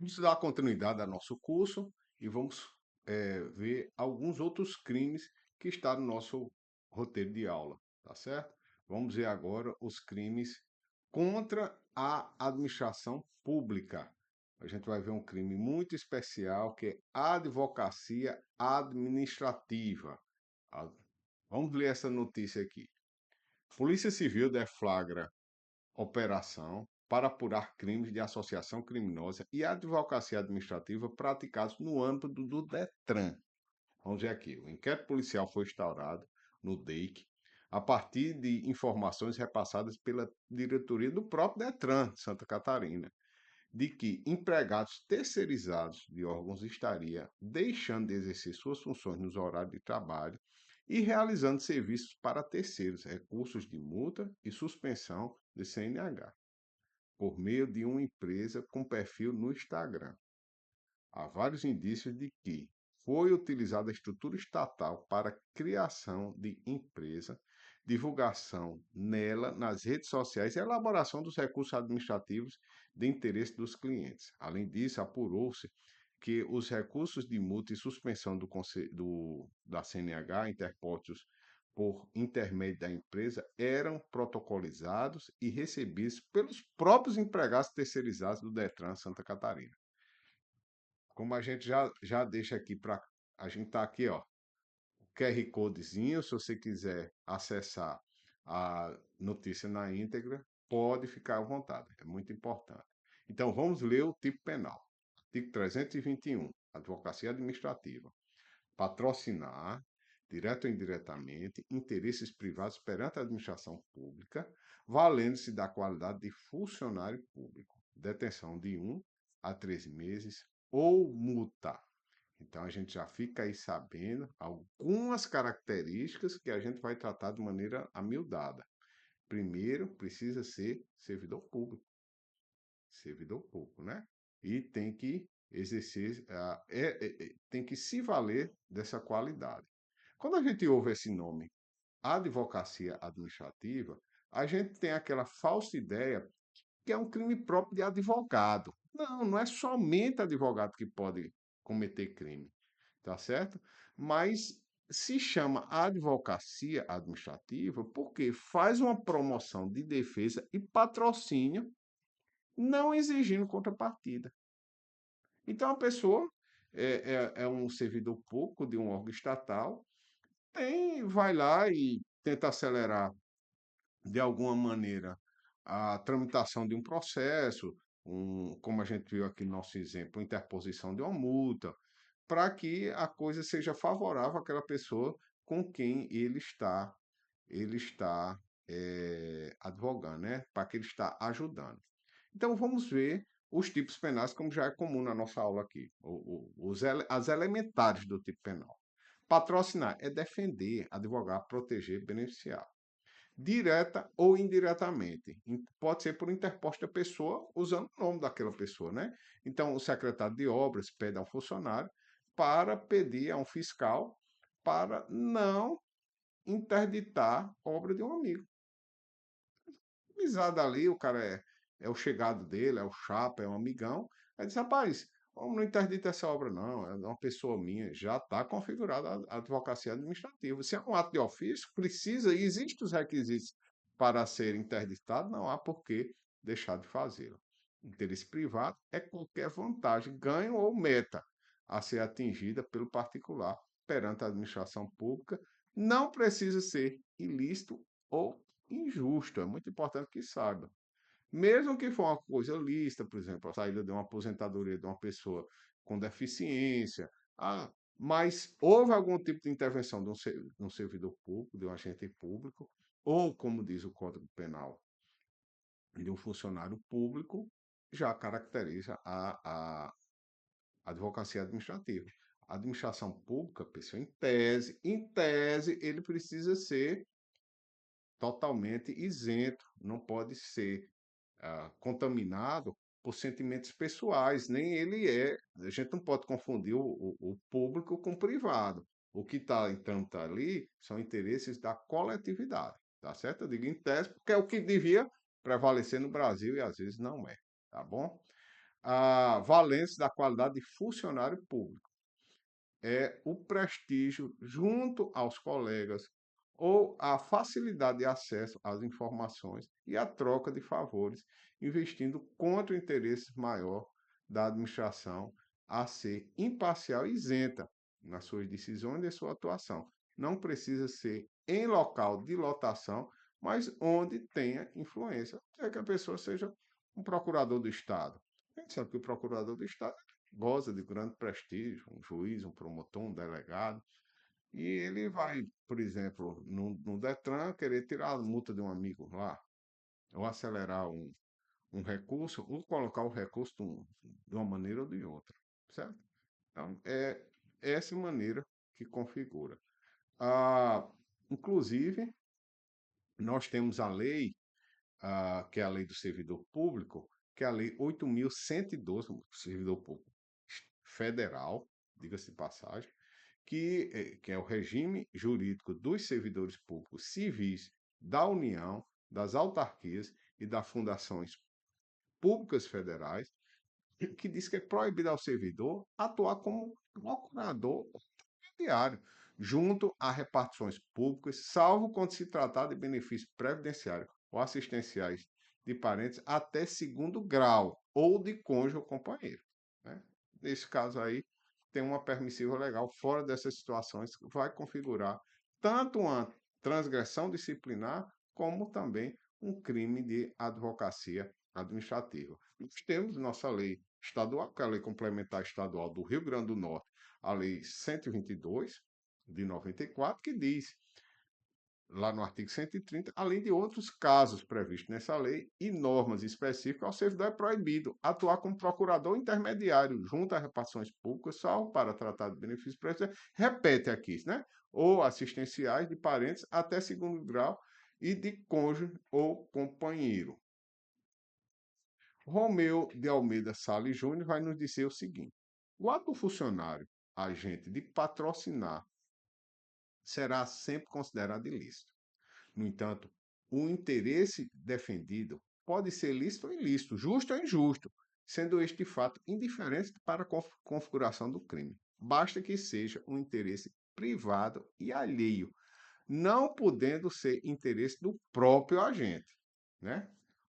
Vamos dar continuidade ao nosso curso e vamos ver alguns outros crimes que estão no nosso roteiro de aula, tá certo? Vamos ver agora os crimes contra a administração pública. A gente vai ver um crime muito especial que é a advocacia administrativa. A- Vamos ler essa notícia aqui. Polícia Civil deflagra operação para apurar crimes de associação criminosa e advocacia administrativa praticados no âmbito do Detran. Vamos ver aqui. O inquérito policial foi instaurado no DEIC a partir de informações repassadas pela diretoria do próprio Detran de Santa Catarina, de que empregados terceirizados de órgãos estariam deixando de exercer suas funções nos horários de trabalho e realizando serviços para terceiros, recursos de multa e suspensão de CNH por meio de uma empresa com perfil no Instagram. Há vários indícios de que foi utilizada a estrutura estatal para a criação de empresa, divulgação nela nas redes sociais e elaboração dos recursos administrativos de interesse dos clientes. Além disso, apurou-se que os recursos de multa e suspensão da CNH interpostos por intermédio da empresa eram protocolizados e recebidos pelos próprios empregados terceirizados do Detran Santa Catarina. Como a gente já deixa aqui para. A gente está aqui, ó, o QR Codezinho, se você quiser acessar a notícia na íntegra, pode ficar à vontade, é muito importante. Então, vamos ler o tipo penal. Artigo 321, Advocacia Administrativa. Patrocinar, direto ou indiretamente, interesses privados perante a administração pública, valendo-se da qualidade de funcionário público. Detenção de 1 a 3 meses ou multa. Então a gente já fica aí sabendo algumas características que a gente vai tratar de maneira amildada. Primeiro, precisa ser servidor público, né? E tem que exercer, tem que se valer dessa qualidade. Quando a gente ouve esse nome, advocacia administrativa, a gente tem aquela falsa ideia que é um crime próprio de advogado. Não, não é somente advogado que pode cometer crime, tá certo? Mas se chama advocacia administrativa porque faz uma promoção de defesa e patrocínio não exigindo contrapartida. Então a pessoa é um servidor público de um órgão estatal, vai lá e tenta acelerar de alguma maneira a tramitação de um processo, como a gente viu aqui no nosso exemplo, interposição de uma multa, para que a coisa seja favorável àquela pessoa com quem ele está advogando, né? Para que ele está ajudando. Então vamos ver os tipos penais, como já é comum na nossa aula aqui, as elementares do tipo penal. Patrocinar é defender, advogar, proteger, beneficiar. Direta ou indiretamente. Pode ser por interposta pessoa, usando o nome daquela pessoa, né? Então, o secretário de obras pede a um funcionário para pedir a um fiscal para não interditar obra de um amigo. Amizade ali, o cara é o chegado dele, é o chapa, é um amigão. Aí diz, rapaz, vamos não interdita essa obra, não. É uma pessoa minha, já está configurada a advocacia administrativa. Se é um ato de ofício, precisa e existem os requisitos para ser interditado, não há por que deixar de fazê-lo. Interesse privado é qualquer vantagem, ganho ou meta a ser atingida pelo particular perante a administração pública, não precisa ser ilícito ou injusto. É muito importante que saiba. Mesmo que for uma coisa lícita, por exemplo, a saída de uma aposentadoria de uma pessoa com deficiência, mas houve algum tipo de intervenção de um servidor público, de um agente público, ou, como diz o Código Penal, de um funcionário público, já caracteriza a advocacia administrativa. A administração pública, pessoa, em tese, ele precisa ser totalmente isento, não pode ser contaminado por sentimentos pessoais, nem ele é. A gente não pode confundir o público com o privado. O que está então tá ali são interesses da coletividade, tá certo? Eu digo em tese, porque é o que devia prevalecer no Brasil e às vezes não é, tá bom? a valência da qualidade de funcionário público. É o prestígio junto aos colegas ou a facilidade de acesso às informações e a troca de favores, investindo contra o interesse maior da administração a ser imparcial e isenta nas suas decisões e em sua atuação. Não precisa ser em local de lotação, mas onde tenha influência. É que a pessoa seja um procurador do Estado. A gente sabe que o procurador do Estado goza de grande prestígio, um juiz, um promotor, um delegado, e ele vai, por exemplo, no Detran, querer tirar a multa de um amigo lá, ou acelerar um recurso, ou colocar o recurso de uma maneira ou de outra, certo? Então, é essa maneira que configura. Ah, inclusive, nós temos a lei, que é a lei do servidor público, que é a lei 8.112, servidor público federal, diga-se de passagem, que é o regime jurídico dos servidores públicos civis da União, das autarquias e das fundações públicas federais, que diz que é proibido ao servidor atuar como procurador diário, junto a repartições públicas, salvo quando se tratar de benefícios previdenciários ou assistenciais de parentes até segundo grau ou de cônjuge ou companheiro. Né? Nesse caso aí, tem uma permissiva legal fora dessas situações que vai configurar tanto uma transgressão disciplinar como também um crime de advocacia administrativa. Nós temos nossa lei estadual, que é a Lei Complementar Estadual do Rio Grande do Norte, a Lei 122 de 94, que diz, lá no artigo 130, além de outros casos previstos nessa lei e normas específicas, ao servidor é proibido atuar como procurador intermediário junto a repartições públicas, salvo para tratar de benefícios previdenciários, repete aqui, né? Ou assistenciais de parentes até segundo grau e de cônjuge ou companheiro. Romeu de Almeida Salles Júnior vai nos dizer o seguinte: o ato do funcionário, agente de patrocinar, será sempre considerado ilícito. No entanto, o interesse defendido pode ser lícito ou ilícito, justo ou injusto, sendo este fato indiferente para a configuração do crime. Basta que seja um interesse privado e alheio, não podendo ser interesse do próprio agente, né?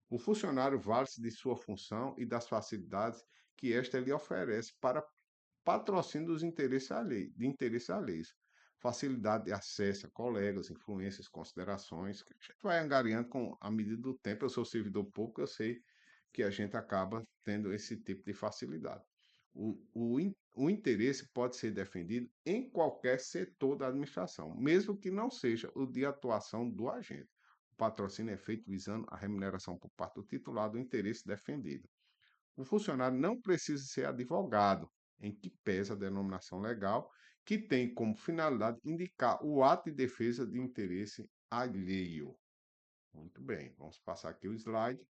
O funcionário vale-se de sua função e das facilidades que esta lhe oferece para patrocínio dos interesses alheios. Facilidade de acesso a colegas, influências, considerações, que a gente vai angariando com a medida do tempo. Eu sou servidor público, eu sei que a gente acaba tendo esse tipo de facilidade. O interesse pode ser defendido em qualquer setor da administração, mesmo que não seja o de atuação do agente. O patrocínio é feito visando a remuneração por parte do titular do interesse defendido. O funcionário não precisa ser advogado, em que pesa a denominação legal, que tem como finalidade indicar o ato de defesa de interesse alheio. Muito bem, vamos passar aqui o slide.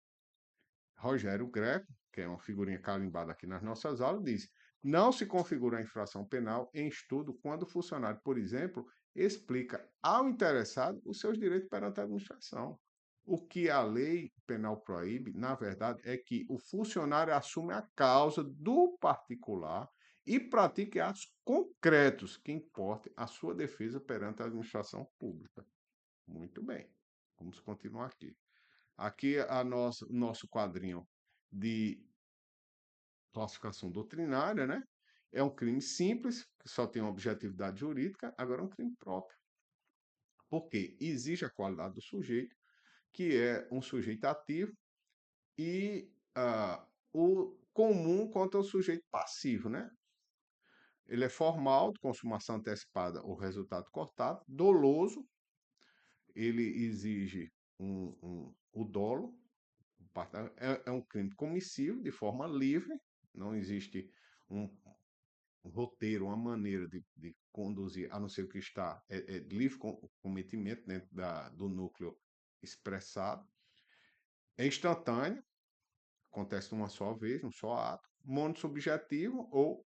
Rogério Greco, que é uma figurinha carimbada aqui nas nossas aulas, diz: não se configura a infração penal em estudo quando o funcionário, por exemplo, explica ao interessado os seus direitos perante a administração. O que a lei penal proíbe, na verdade, é que o funcionário assume a causa do particular e pratique atos concretos que importem a sua defesa perante a administração pública. Muito bem, vamos continuar aqui. Aqui nosso quadrinho de classificação doutrinária, né? É um crime simples, que só tem uma objetividade jurídica, agora é um crime próprio. Porque exige a qualidade do sujeito, que é um sujeito ativo, e o comum quanto ao sujeito passivo, né? Ele é formal, de consumação antecipada ou resultado cortado, doloso, ele exige o dolo, é um crime comissivo de forma livre, não existe um, um roteiro, uma maneira de conduzir, a não ser que está livre cometimento dentro do núcleo expressado. É instantâneo, acontece uma só vez, um só ato. Monossubjetivo ou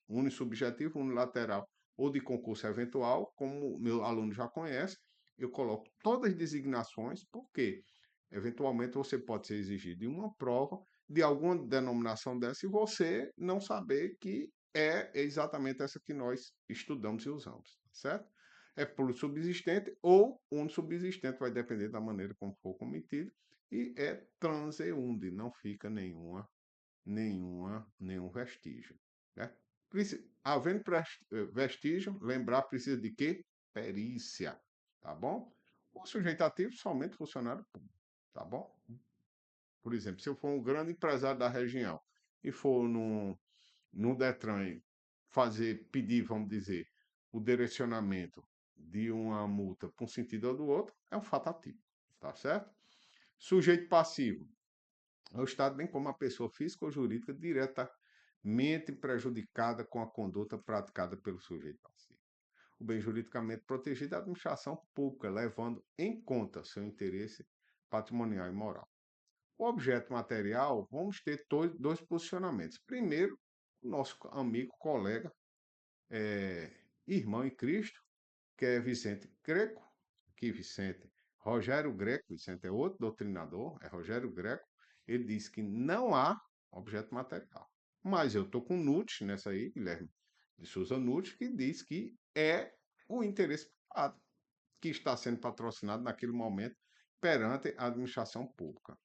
unissubjetivo, unilateral ou de concurso eventual, como meu aluno já conhece, eu coloco todas as designações, por quê? Eventualmente, você pode ser exigido de uma prova de alguma denominação dessa e você não saber que é exatamente essa que nós estudamos e usamos, certo? É plussubsistente ou unisubsistente, vai depender da maneira como for cometido, e é transeunde, não fica nenhum vestígio, né? Havendo vestígio, lembrar precisa de quê? Perícia, tá bom? O sujeito ativo somente funcionário público, tá bom? Por exemplo, se eu for um grande empresário da região e for no Detran pedir, vamos dizer, o direcionamento de uma multa para um sentido ou do outro, é um fato ativo, tá certo? Sujeito passivo, é o Estado, bem como a pessoa física ou jurídica diretamente prejudicada com a conduta praticada pelo sujeito passivo. O bem juridicamente protegido é a administração pública, levando em conta seu interesse patrimonial e moral. O objeto material, vamos ter dois posicionamentos. Primeiro, o nosso amigo, colega, irmão em Cristo, que é Vicente Greco, Rogério Greco, Vicente é outro doutrinador, é Rogério Greco, ele diz que não há objeto material. Mas eu estou com Nutt nessa aí, Guilherme de Souza Nutt, que diz que é o interesse privado que está sendo patrocinado naquele momento perante a administração pública.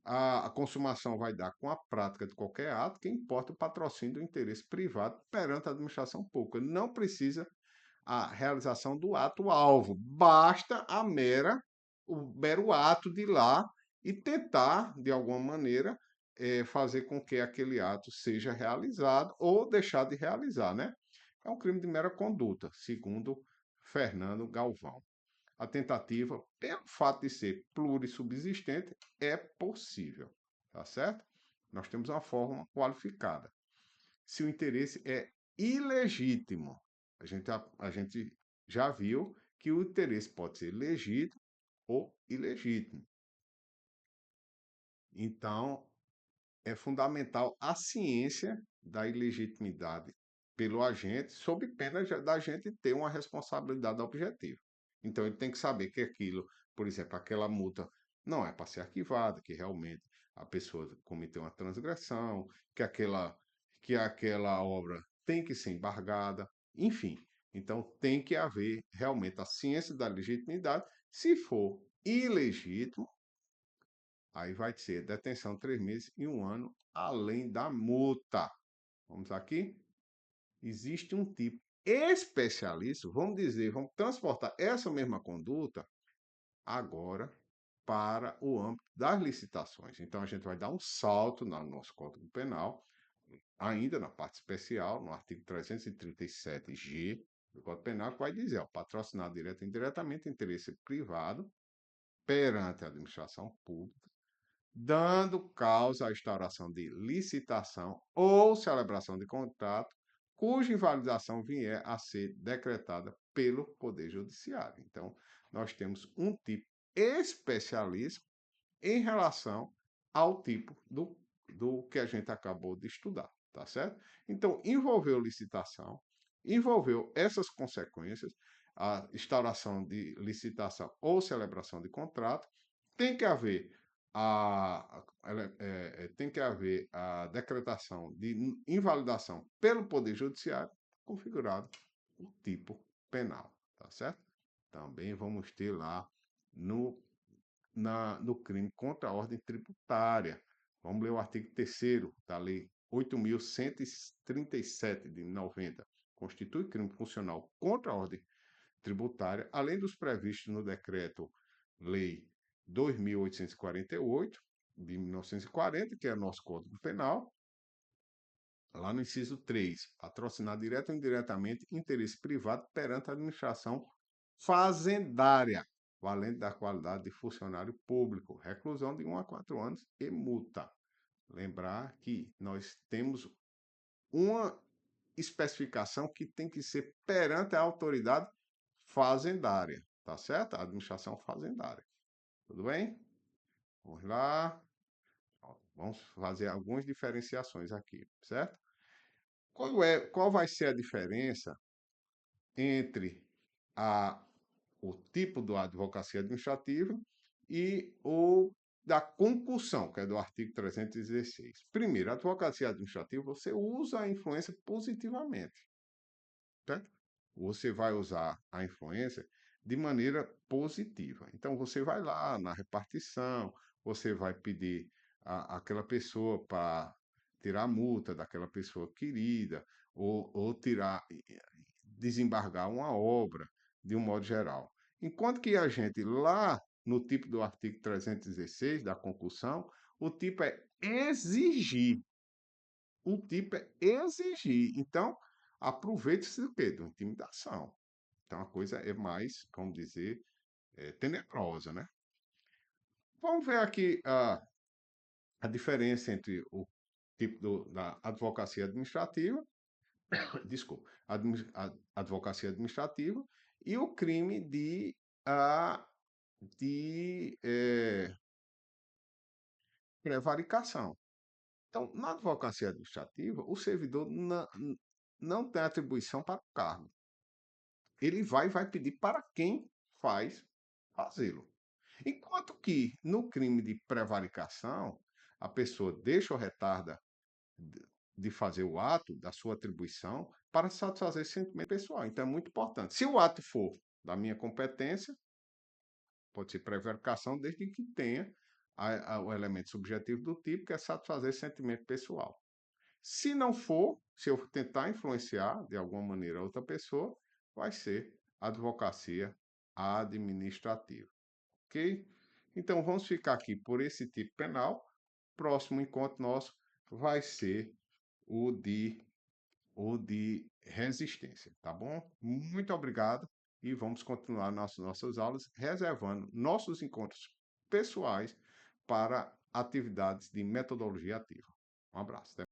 A consumação vai dar com a prática de qualquer ato que importa o patrocínio do interesse privado perante a administração pública. Não precisa a realização do ato-alvo, basta o mero ato de ir lá e tentar, de alguma maneira, fazer com que aquele ato seja realizado ou deixar de realizar, né? É um crime de mera conduta, segundo Fernando Galvão. A tentativa, pelo fato de ser plurissubsistente, é possível, tá certo? Nós temos uma forma qualificada. Se o interesse é ilegítimo, a gente já viu que o interesse pode ser legítimo ou ilegítimo. Então, é fundamental a ciência da ilegitimidade pelo agente, sob pena da gente ter uma responsabilidade objetiva. Então, ele tem que saber que aquilo, por exemplo, aquela multa não é para ser arquivada, que realmente a pessoa cometeu uma transgressão, que aquela obra tem que ser embargada, enfim. Então, tem que haver realmente a ciência da legitimidade. Se for ilegítimo, aí vai ser detenção 3 meses e 1 ano, além da multa. Vamos aqui? Existe um tipo especialista, vamos dizer, vamos transportar essa mesma conduta agora para o âmbito das licitações. Então, a gente vai dar um salto no nosso Código Penal, ainda na parte especial, no artigo 337-G do Código Penal, que vai dizer, ó, patrocinar direto ou indiretamente interesse privado perante a administração pública, dando causa à instauração de licitação ou celebração de contrato, cuja invalidação vier a ser decretada pelo Poder Judiciário. Então, nós temos um tipo especialíssimo em relação ao tipo do que a gente acabou de estudar, tá certo? Então, envolveu licitação, envolveu essas consequências, a instauração de licitação ou celebração de contrato, tem que haver a decretação de invalidação pelo Poder Judiciário, configurado o tipo penal, tá certo? Também vamos ter lá no crime contra a ordem tributária. Vamos ler o artigo 3º da Lei 8.137 de 90. Constitui crime funcional contra a ordem tributária, além dos previstos no Decreto-Lei 2.848, de 1940, que é nosso Código Penal, lá no inciso 3, patrocinar direto ou indiretamente interesse privado perante a administração fazendária, valente da qualidade de funcionário público, reclusão de 1 a 4 anos e multa. Lembrar que nós temos uma especificação que tem que ser perante a autoridade fazendária, tá certo? A administração fazendária. Tudo bem? Vamos lá. Vamos fazer algumas diferenciações aqui, certo? Qual vai ser a diferença entre o tipo da advocacia administrativa e o da concussão, que é do artigo 316. Primeiro, a advocacia administrativa, você usa a influência positivamente, certo? Você vai usar a influência de maneira positiva. Então, você vai lá na repartição, você vai pedir àquela pessoa para tirar a multa daquela pessoa querida, ou tirar, desembargar uma obra, de um modo geral. Enquanto que a gente, lá no tipo do artigo 316 da concussão, o tipo é exigir. O tipo é exigir. Então, aproveite-se do quê? De uma intimidação. Então, a coisa é mais, vamos dizer, tenebrosa, né? Vamos ver aqui a diferença entre o tipo da advocacia administrativa, desculpa, advocacia administrativa e o crime ah, de prevaricação. Então, na advocacia administrativa, o servidor não tem atribuição para o cargo. Ele vai pedir para quem faz fazê-lo. Enquanto que no crime de prevaricação, a pessoa deixa ou retarda de fazer o ato da sua atribuição para satisfazer sentimento pessoal. Então é muito importante. Se o ato for da minha competência, pode ser prevaricação, desde que tenha o elemento subjetivo do tipo, que é satisfazer sentimento pessoal. Se não for, se eu tentar influenciar de alguma maneira outra pessoa, vai ser advocacia administrativa. Ok? Então vamos ficar aqui por esse tipo penal. Próximo encontro nosso vai ser o de, o de resistência, tá bom? Muito obrigado e vamos continuar nossas aulas, reservando nossos encontros pessoais para atividades de metodologia ativa. Um abraço. Até